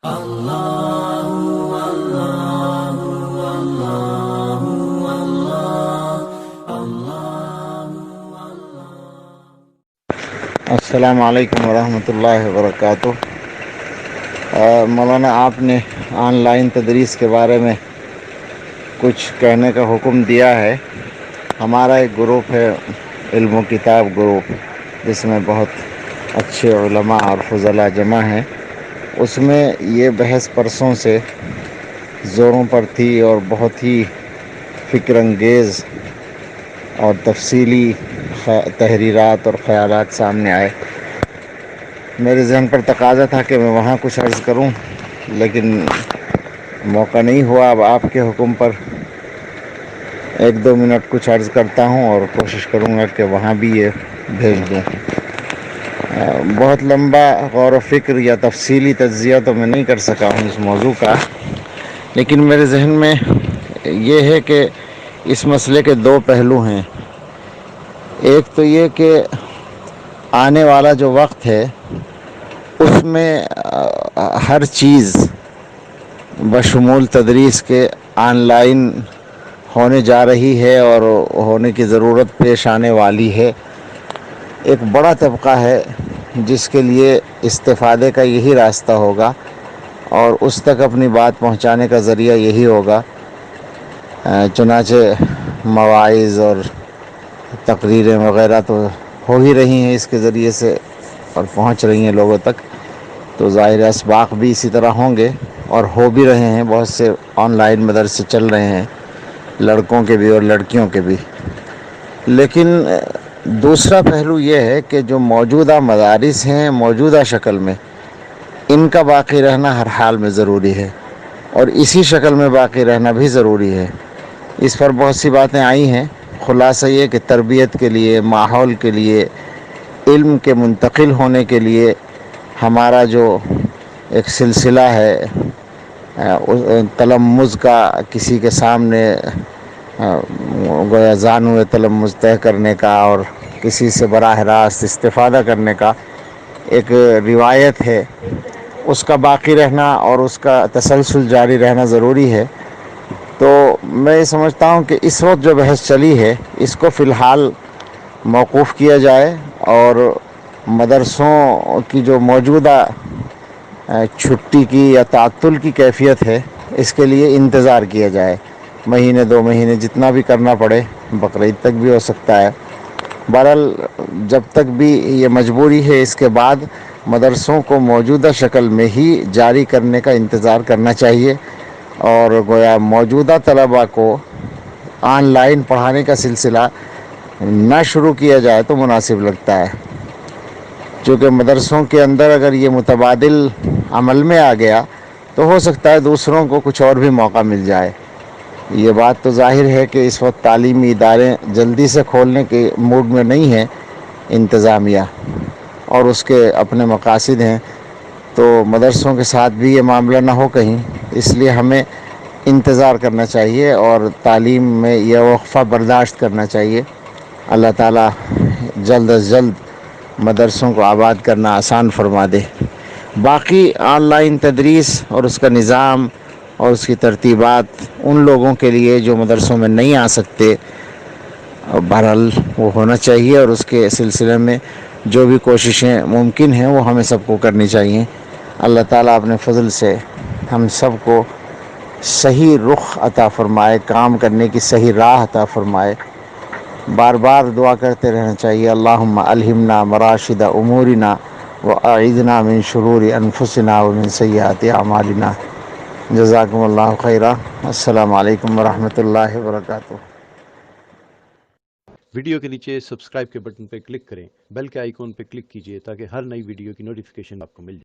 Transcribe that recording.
السلام علیکم ورحمۃ اللہ وبرکاتہ۔ مولانا، آپ نے آن لائن تدریس کے بارے میں کچھ کہنے کا حکم دیا ہے۔ ہمارا ایک گروپ ہے، علم و کتاب گروپ، جس میں بہت اچھے علماء اور فضلاء جمع ہیں۔ اس میں یہ بحث پرسوں سے زوروں پر تھی اور بہت ہی فکر انگیز اور تفصیلی تحریرات اور خیالات سامنے آئے۔ میرے ذہن پر تقاضا تھا کہ میں وہاں کچھ عرض کروں، لیکن موقع نہیں ہوا۔ اب آپ کے حکم پر 1-2 منٹ کچھ عرض کرتا ہوں اور کوشش کروں گا کہ وہاں بھی یہ بھیج دوں۔ بہت لمبا غور و فکر یا تفصیلی تجزیہ تو میں نہیں کر سکا ہوں اس موضوع کا، لیکن میرے ذہن میں یہ ہے کہ اس مسئلے کے 2 پہلو ہیں۔ ایک تو یہ کہ آنے والا جو وقت ہے اس میں ہر چیز بشمول تدریس کے آن لائن ہونے جا رہی ہے اور ہونے کی ضرورت پیش آنے والی ہے۔ ایک بڑا طبقہ ہے جس کے لیے استفادے کا یہی راستہ ہوگا اور اس تک اپنی بات پہنچانے کا ذریعہ یہی ہوگا۔ چنانچہ مواعظ اور تقریریں وغیرہ تو ہو ہی رہی ہیں اس کے ذریعے سے اور پہنچ رہی ہیں لوگوں تک، تو ظاہر اسباق بھی اسی طرح ہوں گے اور ہو بھی رہے ہیں۔ بہت سے آن لائن مدرسے چل رہے ہیں، لڑکوں کے بھی اور لڑکیوں کے بھی۔ لیکن دوسرا پہلو یہ ہے کہ جو موجودہ مدارس ہیں موجودہ شکل میں، ان کا باقی رہنا ہر حال میں ضروری ہے اور اسی شکل میں باقی رہنا بھی ضروری ہے۔ اس پر بہت سی باتیں آئی ہیں۔ خلاصہ یہ کہ تربیت کے لیے، ماحول کے لیے، علم کے منتقل ہونے کے لیے ہمارا جو ایک سلسلہ ہے تلمذ کا، کسی کے سامنے گویا زانو تلمذ طے کرنے کا اور کسی سے براہ راست استفادہ کرنے کا ایک روایت ہے، اس کا باقی رہنا اور اس کا تسلسل جاری رہنا ضروری ہے۔ تو میں یہ سمجھتا ہوں کہ اس وقت جو بحث چلی ہے اس کو فی الحال موقوف کیا جائے اور مدرسوں کی جو موجودہ چھٹی کی یا تعطل کی کیفیت ہے اس کے لیے انتظار کیا جائے، 1-2 مہینے جتنا بھی کرنا پڑے، بقرعید تک بھی ہو سکتا ہے۔ بہرحال جب تک بھی یہ مجبوری ہے، اس کے بعد مدرسوں کو موجودہ شکل میں ہی جاری کرنے کا انتظار کرنا چاہیے اور گویا موجودہ طلباء کو آن لائن پڑھانے کا سلسلہ نہ شروع کیا جائے تو مناسب لگتا ہے، چونکہ مدرسوں کے اندر اگر یہ متبادل عمل میں آ گیا تو ہو سکتا ہے دوسروں کو کچھ اور بھی موقع مل جائے۔ یہ بات تو ظاہر ہے کہ اس وقت تعلیمی ادارے جلدی سے کھولنے کے موڈ میں نہیں ہیں انتظامیہ، اور اس کے اپنے مقاصد ہیں، تو مدرسوں کے ساتھ بھی یہ معاملہ نہ ہو کہیں، اس لیے ہمیں انتظار کرنا چاہیے اور تعلیم میں یہ وقفہ برداشت کرنا چاہیے۔ اللہ تعالیٰ جلد از جلد مدرسوں کو آباد کرنا آسان فرما دے۔ باقی آن لائن تدریس اور اس کا نظام اور اس کی ترتیبات ان لوگوں کے لیے جو مدرسوں میں نہیں آ سکتے، بہرحال وہ ہونا چاہیے اور اس کے سلسلے میں جو بھی کوششیں ممکن ہیں وہ ہمیں سب کو کرنی چاہیے۔ اللہ تعالیٰ اپنے فضل سے ہم سب کو صحیح رخ عطا فرمائے، کام کرنے کی صحیح راہ عطا فرمائے۔ بار بار دعا کرتے رہنا چاہیے، اللہم الہمنا مراشد امورنا واعذنا من شرور انفسنا ومن سیئات اعمالنا۔ جزاکم اللہ خیرا۔ السلام علیکم ورحمۃ اللہ وبرکاتہ۔ ویڈیو کے نیچے سبسکرائب کے بٹن پہ کلک کریں، بیل کے آئیکن پہ کلک کیجئے تاکہ ہر نئی ویڈیو کی نوٹیفیکیشن آپ کو مل جائے۔